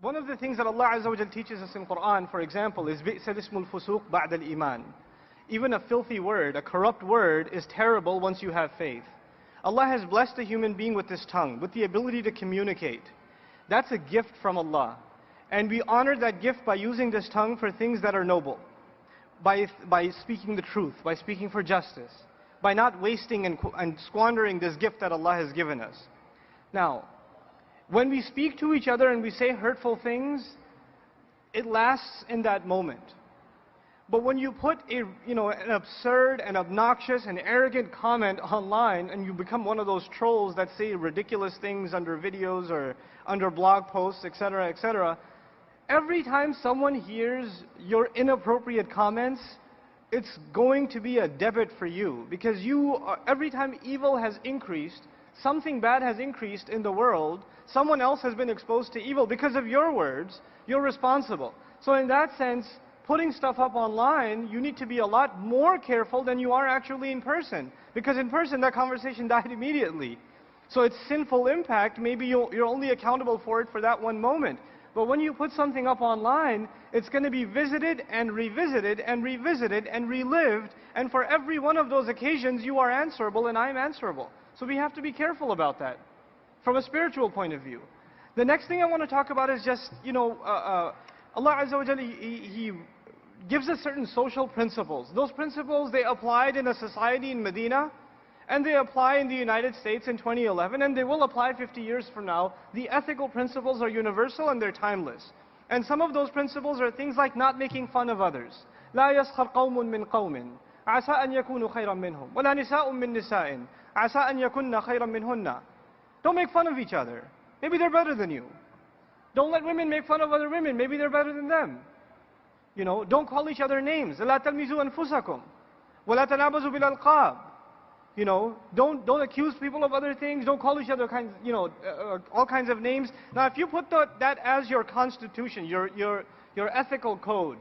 One of the things that Allah Azza wa Jal teaches us in Quran, for example, is بِئْسَ الْإِسْمُ الْفُسُوقُ بَعْدَ الْإِيمَانِ. Even a filthy word, a corrupt word, is terrible once you have faith. Allah has blessed a human being with this tongue, with the ability to communicate. That's a gift from Allah. And we honor that gift by using this tongue for things that are noble. By speaking the truth, by speaking for justice, by not wasting and squandering this gift that Allah has given us. Now, when we speak to each other and we say hurtful things, it lasts in that moment. But when you put an absurd and obnoxious and arrogant comment online and you become one of those trolls that say ridiculous things under videos or under blog posts, etc., etc., every time someone hears your inappropriate comments, it's going to be a debit for you. Because every time evil has increased, something bad has increased in the world, someone else has been exposed to evil. Because of your words, you're responsible. So in that sense, putting stuff up online, you need to be a lot more careful than you are actually in person. Because in person, that conversation died immediately. So its sinful impact, maybe you're only accountable for it for that one moment. But when you put something up online, it's going to be visited and revisited and revisited and relived. And for every one of those occasions, you are answerable and I'm answerable. So we have to be careful about that from a spiritual point of view. The next thing I want to talk about is just, Allah Azza wa Jalla, He gives us certain social principles. Those principles, they applied in a society in Medina, and they apply in the United States in 2011, and they will apply 50 years from now. The ethical principles are universal and they're timeless. And some of those principles are things like not making fun of others. لا يسخر قوم من قوم عسى أن يكونوا خيرا منهم ولا نساء من نساء عسى أن يكون خيرا منهن. Don't make fun of each other. Maybe they're better than you. Don't let women make fun of other women. Maybe they're better than them. Don't call each other names. لا تلمزوا أنفسكم ولا تنابزوا بالألقاب. Don't accuse people of other things. Don't call each other all kinds of names. Now, if you put that as your constitution, your ethical code,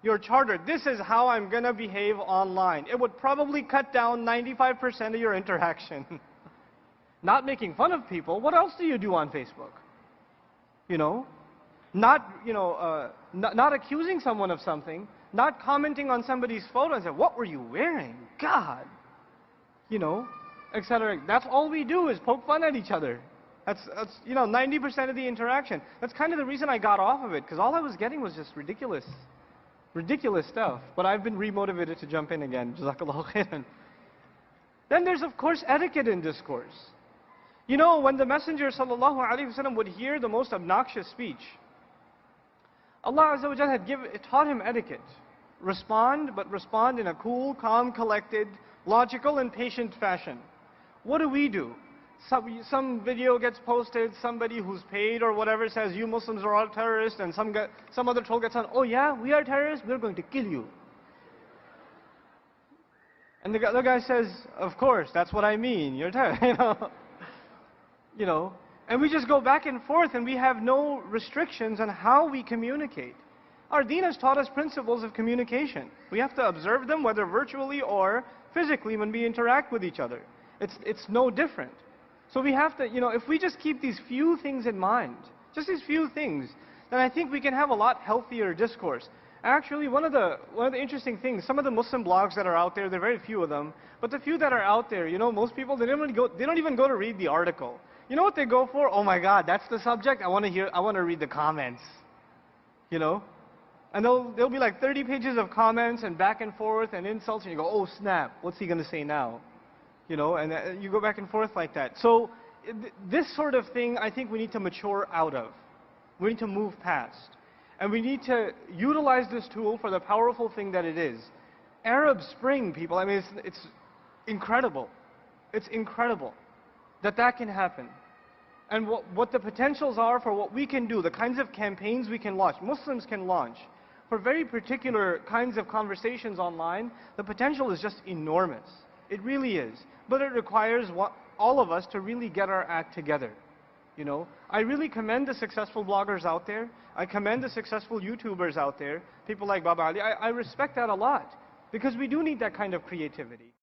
your charter, this is how I'm going to behave online, it would probably cut down 95% of your interaction. Not making fun of people. What else do you do on Facebook? Not accusing someone of something, not commenting on somebody's photo and say, what were you wearing? God. Etc. That's all we do is poke fun at each other. That's 90% of the interaction. That's kind of the reason I got off of it, because all I was getting was just ridiculous stuff. But I've been remotivated to jump in again. Jazakallahu khairan. Then there's of course etiquette in discourse. When the Messenger sallallahu alaihi wasallam would hear the most obnoxious speech, Allah Azza wa Jalla had taught him etiquette. Respond, but respond in a cool, calm, collected, logical and patient fashion. What do? Some video gets posted, somebody who's paid or whatever says, you Muslims are all terrorists, and some other troll gets on, oh yeah, we are terrorists, we're going to kill you. And the other guy says, of course, that's what I mean, you're terrorists. And we just go back and forth and we have no restrictions on how we communicate. Our deen has taught us principles of communication. We have to observe them, whether virtually or physically, when we interact with each other. It's no different. So we have to, if we just keep these few things in mind, just these few things, then I think we can have a lot healthier discourse. Actually, one of the interesting things, some of the Muslim blogs that are out there are very few of them, but the few that are out there, most people, they don't even go to read the article. You know what they go for? Oh my God, that's the subject. I want to read the comments. And there'll be like 30 pages of comments and back and forth and insults, and you go, oh snap, what's he going to say now? And you go back and forth like that. So this sort of thing, I think we need to mature out of. We need to move past. And we need to utilize this tool for the powerful thing that it is. Arab Spring, people, I mean, it's incredible. It's incredible that can happen. And what the potentials are for what we can do, the kinds of campaigns we can launch, Muslims can launch, for very particular kinds of conversations online, the potential is just enormous. It really is. But it requires all of us to really get our act together. I really commend the successful bloggers out there. I commend the successful YouTubers out there, people like Baba Ali. I respect that a lot, because we do need that kind of creativity.